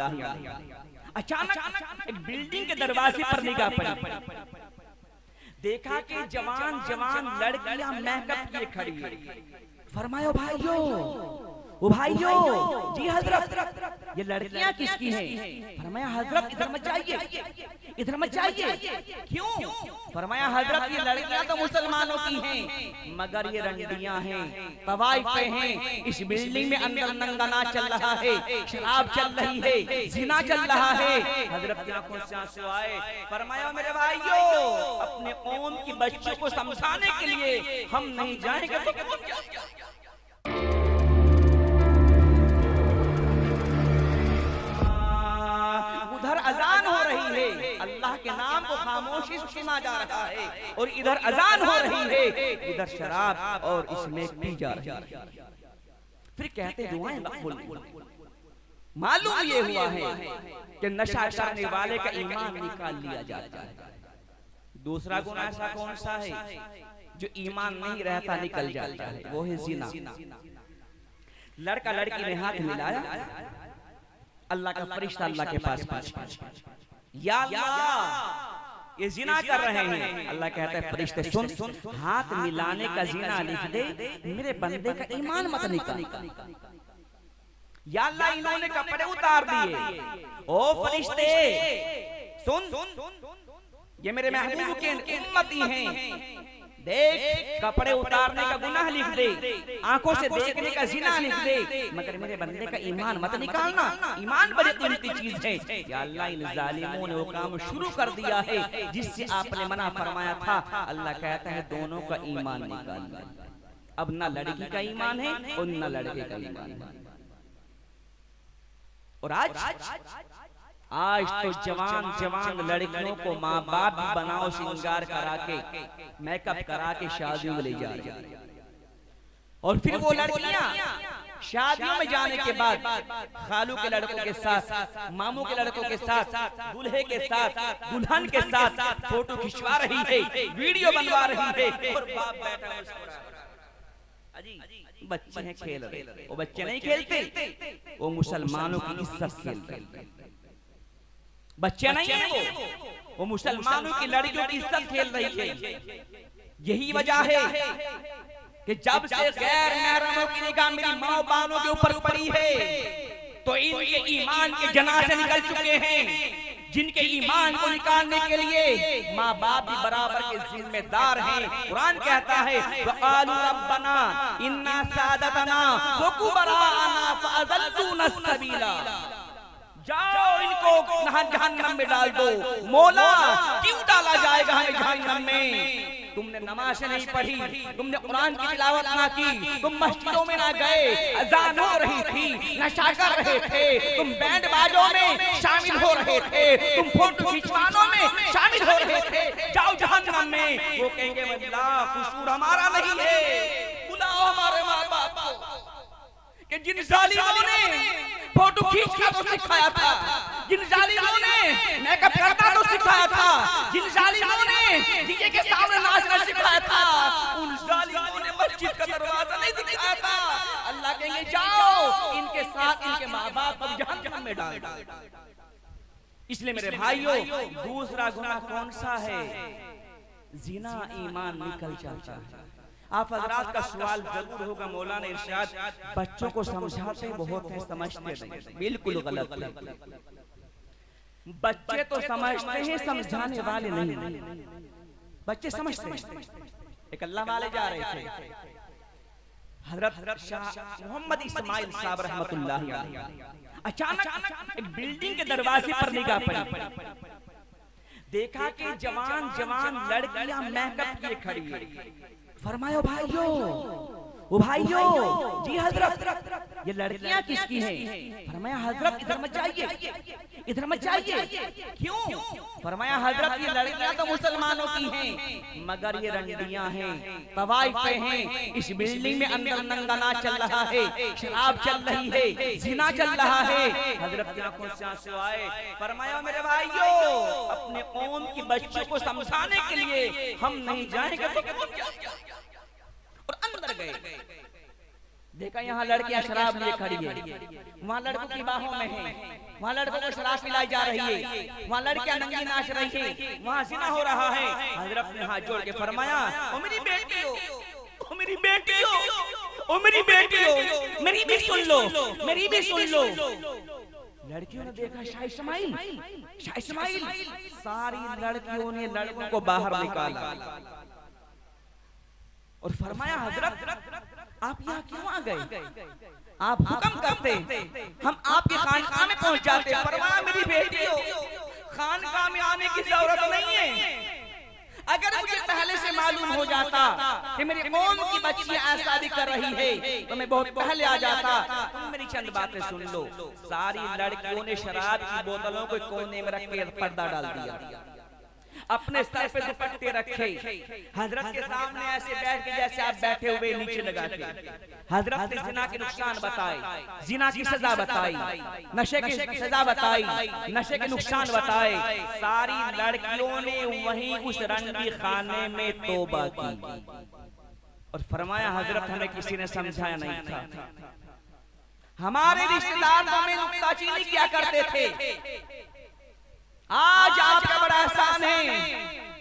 रहमतुल्लाहि अलैह। अचानक एक बिल्डिंग के दरवाजे पर निगाह पड़ी, देखा कि जवान जवान लड़कियां मेकअप किए खड़ी है। फरमाया भाइयों, ओ भाइयों, जी हजरत ये लड़कियां किसकी हैं? फरमाया हजरत इधर मत जाइए, इधर मत जाइए। क्यों? फरमाया हजरत ये लड़कियां तो मुसलमानों की हैं, मगर ये रंडियां हैं, तवाइफ पे हैं। इस बिल्डिंग में अंदर नंगा नाच चल रहा है, शराब चल रही है, जिना चल रहा है। हजरत की आंखों से आंसू आए। फरमाया मेरे भाइयों, अपने कौम की बच्चों को समझाने के लिए हम नहीं जाएंगे तो कौन जाएगा? उधर अजान हो रही है, अल्लाह के नाम को खामोशी से सुना जा रहा है, और इधर अजान हो रही है, इधर शराब और इसमें पी जा रही है। फिर कहते दुआएं मकबूल। मालूम ये हुआ है कि नशा करने वाले का ईमान निकाल लिया जाता है। दूसरा गुनाह ऐसा कौन सा है जो ईमान नहीं रहता निकल जाता है? वो है जिना। लड़का लड़की ने हाथ मिलाया, अल्लाह का फरिश्ता अल्लाह के पास पहुंचा, या अल्लाह ये जिना कर रहे हैं। अल्लाह कहता है फरिश्ते सुन, हाथ मिलाने का जिना लिख दे, मेरे बंदे का ईमान मत निकाल। या अल्लाह इन्होंने कपड़े उतार दिए, ओ फरिश्ते सुन, ये मेरे महबूब के उम्मती हैं, देख कपड़े उतारने का गुनाह लिख दे, आंखों से देखने का जिना लिख दे, मगर मेरे बंदे का ईमान मत निकालना। ईमान बड़ी कीमती चीज है। या अल्लाह इन जालिमों ने वो काम शुरू कर दिया है जिससे आपने मना फरमाया था। अल्लाह कहता है दोनों का ईमान निकाल। अब ना लड़की का ईमान है और ना लड़के का ईमान है। और आज तो जवान जवान लड़कियों को माँ बाप भी बनाओ, श्रृंगार करा के, मेकअप करा के शादियों में ले जा रहे हैं। और फिर वो लड़कियां शादियों में जाने के बाद खालू के लड़कों के साथ, मामू के लड़कों के साथ, दूल्हे के साथ, दुल्हन के साथ फोटो खिंचवा रही है, वीडियो बनवा रही है, और बाप बैठा है बच्चे हैं खेल रहे। वो बच्चे नहीं खेलते, वो मुसलमानों की इज्जत खेलते हैं। बच्चे नहीं है वो मुसलमानों की लड़कियों की इज्जत खेल रही है। यही वजह है कि जब से गैर महरमों की निगाह मेरी माँ बानों के ऊपर पड़ी है तो इनके ईमान के जनाजे निकल चुके हैं, जिनके ईमान को निकालने के लिए माँ बाप भी बराबर के जिम्मेदार हैं। कुरान कहता है वक़ालू रब्बना इन्ना सादतना व कुबराना फअज़ल्लूना सबीला, जाओ इनको जहन्नम में डाल दो। मौला क्यों डाला जाएगा हमें जहन्नम में? तुमने नमाज नहीं पढ़ी, तुमने कुरान की तिलावत ना की, तुम मस्जिदों में ना गए, अजान हो रही थी, नशा कर रहे थे, तुम बैंड बाजों में शामिल हो रहे थे, तुम फोटो खिंचवानों में शामिल हो रहे थे, जाओ जहन्नम में। वो कहेंगे अल्लाह कसूर हमारा नहीं है, बुलाओ हमारे माँ बाप को कि जिन जालिमों ने फोटो खींचना तो सिखाया था, जिन जालिमों ने मेकअप करना तो सिखाया था, जिन जालिमों ने डीजे के सामने नाचना सिखाया था, उन जालिमों ने मस्जिद का दरवाजा नहीं दिखाया था। अल्लाह कहेंगे जाओ इनके साथ इनके माँ बाप को जहन्नम में डाल दो। इसलिए मेरे भाइयों, दूसरा गुनाह कौन सा है? जिना ईमान निकल जाता है। आप हजरात का सवाल जरूर होगा, मौलाना इरशाद बच्चों को समझाते बहुत है, समझते नहीं। बिल्कुल गलत है। बच्चे तो समझते हैं, समझाने वाले नहीं। बच्चे समझते हैं। एक अल्लाह वाले जा रहे थे, हजरत शाह मोहम्मद इस्माइल साहब रहमतुल्लाहि अलैह। अचानक एक बिल्डिंग के दरवाजे पर निगाह पड़ी, देखा कि जवान जवान लड़कियां मेकअप किए खड़ी है। फरमाया भाइयों, ओ भाइयों, जी हजरत ये लड़कियां किसकी हैं? फरमाया हजरत इधर मत जाइए, इधर मत जाइए। क्यों? फरमाया हजरत ये लड़कियां तो मुसलमानों की हैं, मगर ये रंडियां हैं, तवाइफ पे हैं। इस बिल्डिंग में अंदर नंगा नाच चल रहा है, शराब चल रही है, जिना चल रहा है। हजरत की आंखों से आंसू आए। फरमाया मेरे भाइयों, अपने कौम की बच्चों को समझाने के लिए हम नहीं जाएंगे तो कौन जाएगा? और अंदर गए, देखा यहाँ लड़कियां शराब लिए खड़ी है, वहाँ लड़कों की बाहों में है, वहाँ लड़कों को शराब पिलाई जा रही है, वहाँ लड़कियां नंगी नाच रही है, वहाँ ज़िना हो रहा है। हजरत ने हाथ जोड़ के फरमाया, ओ मेरी बेटी हो, ओ मेरी बेटी हो, ओ मेरी बेटी हो, मेरी भी सुन लो, मेरी भी सुन लो। लड़कियों ने देखा शाह इस्माइल, शाह इस्माइल। सारी लड़कियों ने लड़कों को बाहर निकाला और फरमाया, हजरत आप यहाँ क्यों आ गए? आप हुक्म करते हम आपके खानकाह में पहुंच जाते। फरमाया, मेरी बेटी हो, खानकाह में आने की जरूरत नहीं है। अगर मुझे पहले से मालूम हो जाता कि मेरी कौम की बच्चियां शादी कर रही है तो मैं बहुत पहले आ जाता। तुम मेरी चंद बातें सुन लो। सारी लड़कियों ने शराब की बोतलों को कोने में रख के पर्दा डाल दिया, अपने सर पे दुपट्टे रखे, हजरत के सामने ऐसे बैठ के जैसे आप बैठे हुए नीचे लगा के हजरत ने जिना के नुकसान बताए, जिना की सजा बताई, नशे की सजा बताई, नशे के नुकसान बताए। सारी लड़कियों ने वहीं उस रंडी खाने में तौबा की और फरमाया, हजरत हमें किसी ने समझाया नहीं था। हमारे रिश्तेदार हमें नुक्ताचीनी क्या करते थे। आज आपका बड़ा एहसान है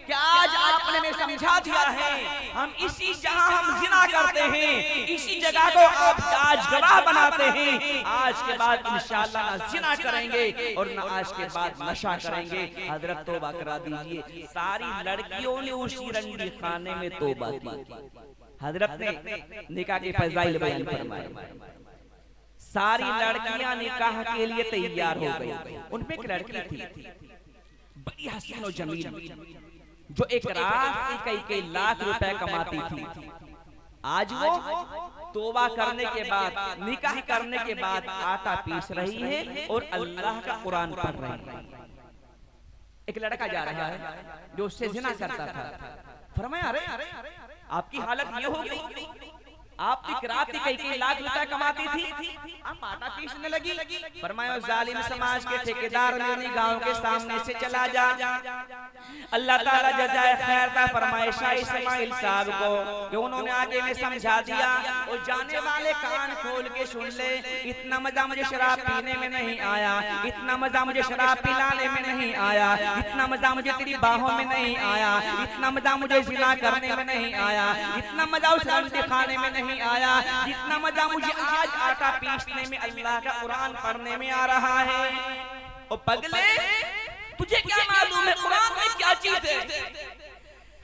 कि आज आपने हमें समझा दिया है। हम इसी जहां हम जिना करते हैं, इसी जगह को आप आज गवाह बनाते हैं। आज के बाद इंशाअल्लाह ना जिना करेंगे और ना आज के बाद नशा करेंगे। हजरत तौबा करा दीजिए। सारी लड़कियों ने उसी रंडी खाने में तौबा की। हजरत ने निकाह के फज़ाइल बयान फरमाए। सारी लड़कियां निकाह के लिए तैयार हो गई। उनमें एक लड़की थी बड़ी हसीन और जमील, जो एक रात कई लाख रुपए कमाती थी। आज वो तौबा करने के बाद, निकाह करने के बाद आटा पीस रही है और अल्लाह का कुरान पढ़ रही है। एक लड़का जा रहा है जो उससे जिना करता था। फरमाया, अरे आपकी हालत ये होगी, आप एक रात कई लाख रुपए कमाती थी, अब आटा पीसने लगी। फरमाया, जालिम समाज के ठेकेदार मेरी गांव के सामने से चला जा, अल्लाह ताला जज़ाए खैर का फरमाए शाह इस्माइल साहब को कि उन्होंने आगे में समझा दिया। और जाने वाले कान खोल के सुन ले, इतना मजा मुझे शराब पीने में नहीं आया, इतना मजा मुझे शराब पिलाने में नहीं आया, इतना मजा मुझे तेरी बाहों में नहीं आया, इतना मजा मुझे जिना करने में नहीं आया, इतना मजा उस रंडी खाने में नहीं आया, जितना मजा मुझे आज आटा पीसने में अल्लाह का कुरान पढ़ने में आ रहा है। ओ पगले, तुझे क्या मालूम है कुरान में क्या चीज है?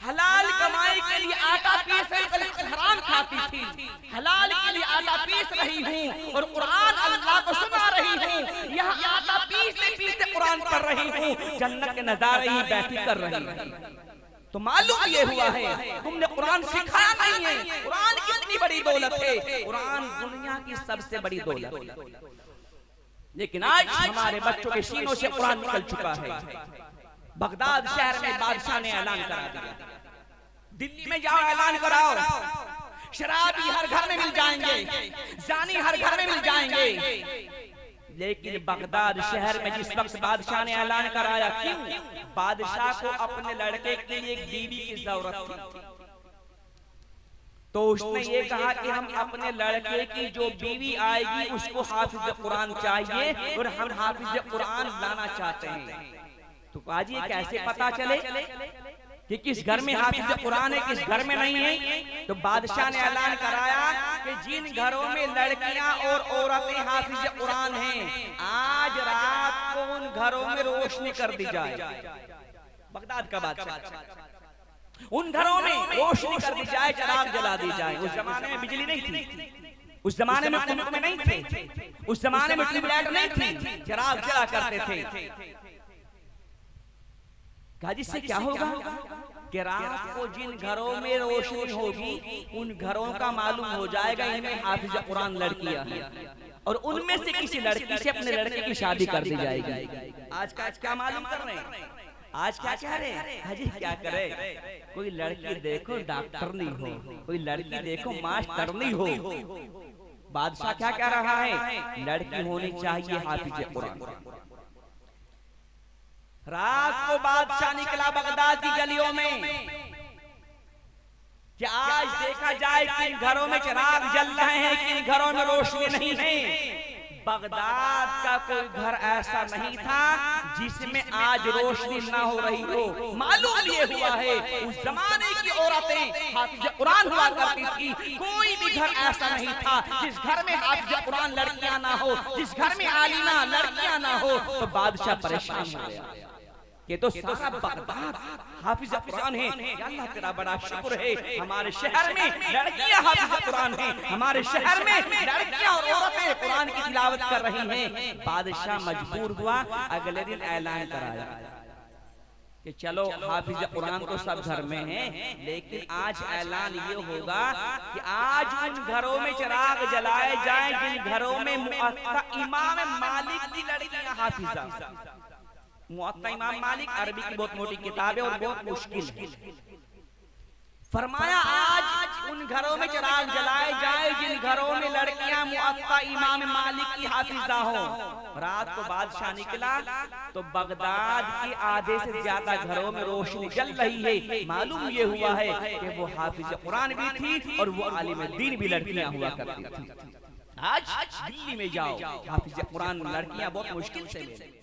हलाल कमाई के लिए आटा पीस रही, हराम खाती थी। हलाल के लिए आटा पीस रही हूँ और कुरान अल्लाह को सुना रही हूँ। यहाँ आटा पीसते पीसते कुरान पढ़ रही हूँ, जन्नत के नजारे ही बैठी कर रही हूँ। तो मालूम ये हुआ है तुमने कुरान सिखाया नहीं है। कुरान कितनी बड़ी दौलत है, कुरान दुनिया की सबसे बड़ी दौलत। लेकिन आज हमारे बच्चों के सीनों से कुरान निकल चुका है। बगदाद शहर में बादशाह ने ऐलान करा दिया, दिल्ली में जाओ ऐलान कराओ, शराबी हर घर में मिल जाएंगे, जानी हर घर में मिल जाएंगे। लेकिन बगदाद शहर में जिस वक्त बादशाह ने ऐलान कराया, क्यों? बादशाह को अपने लड़के के लिए एक बीवी की जरूरत थी। तो उसने ये कहा कि हम अपने लड़के की जो बीवी आएगी उसको हाफिज कुरान चाहिए और हम हाफिज कुरान लाना चाहते हैं। तो आज ये कैसे पता चले कि किस घर में हाफिज कुरान है, किस घर में नहीं है? तो बादशाह ने ऐलान कराया कि जिन घरों में लड़कियां और औरतें हाफिज कुरान हैं, आज रात को उन घरों में रोशनी कर दी जाए। बगदाद का बादशाह, उन घरों में रोशनी कर दी जाए, चिराग जला दी जाए। उस जमाने में बिजली नहीं थी, उस जमाने में कुएं में नहीं थे, उस जमाने में ट्यूबलाइट नहीं थी, चिराग जला करते थे। कहा जिससे क्या होगा कि रात को जिन घरों में रोशनी होगी उन घरों का मालूम हो जाएगा इनमें हाफिज कुरान लड़कियां हैं और उनमें से किसी लड़की से अपने लड़के की शादी कर दी जाएगी। आज का क्या मालूम कर रहे हैं? आज क्या कह रहे हैं? हाजी क्या करे, कोई लड़की देखो डॉक्टर नहीं हो, कोई लड़की देखो मास्टर नहीं हो। बादशाह क्या कह रहा है? लड़की होनी चाहिए हाफिज कुरान। रात को बादशाह निकला बगदाद की गलियों में, कि आज देखा जाए किन घरों में चिराग जल रहे हैं, किन घरों में रोशनी नहीं है। बगदाद का कोई घर ऐसा नहीं था जिसमें आज रोशनी ना हो रही हो। मालूम ये हुआ है उस जमाने की औरतें हाफिज़ कुरान हुआ करती थी। कोई भी घर ऐसा नहीं था जिस घर में हाफिज़ कुरान लड़कियां ना हो, जिस घर में आलिमा लड़कियां ना हो। तो बादशाह परेशान हो गया कि तो सारा बगदाद हाफिज़ कुरान है। अल्लाह तेरा बड़ा शुक्र है, हमारे शहर में लड़कियां हाफिज़ कुरान हैं, हमारे शहर में लड़कियां और औरतें कुरान की तिलावत कर रही हैं। बादशाह मजबूर हुआ, अगले दिन ऐलान कराया कि चलो हाफिज़ कुरान तो सब घर में है, लेकिन आज ऐलान ये होगा कि आज उन घरों में चिराग जलाए जाएं जिन घरों में मुअत्ता इमाम मालिक की लड़कियां हाफिज़ा। मुअत्ता इमाम मालिक अरबी की बहुत मोटी किताब है और बहुत मुश्किल है। फरमाया आज उन घरों में चिराग जलाए जाए जिन घरों में लड़कियां मुअत्ता इमाम मालिक की हाफिज़ा हो। रात को बादशाह निकला तो बगदाद के आधे से ज्यादा घरों में रोशनी जल रही है। मालूम ये हुआ है कि वो हाफिज़ कुरान भी थी और वो आलिम दीन भी लड़कियां हुआ करती थी। आज दिल्ली में जाओ, हाफिज़ कुरान लड़कियां बहुत मुश्किल से मिले।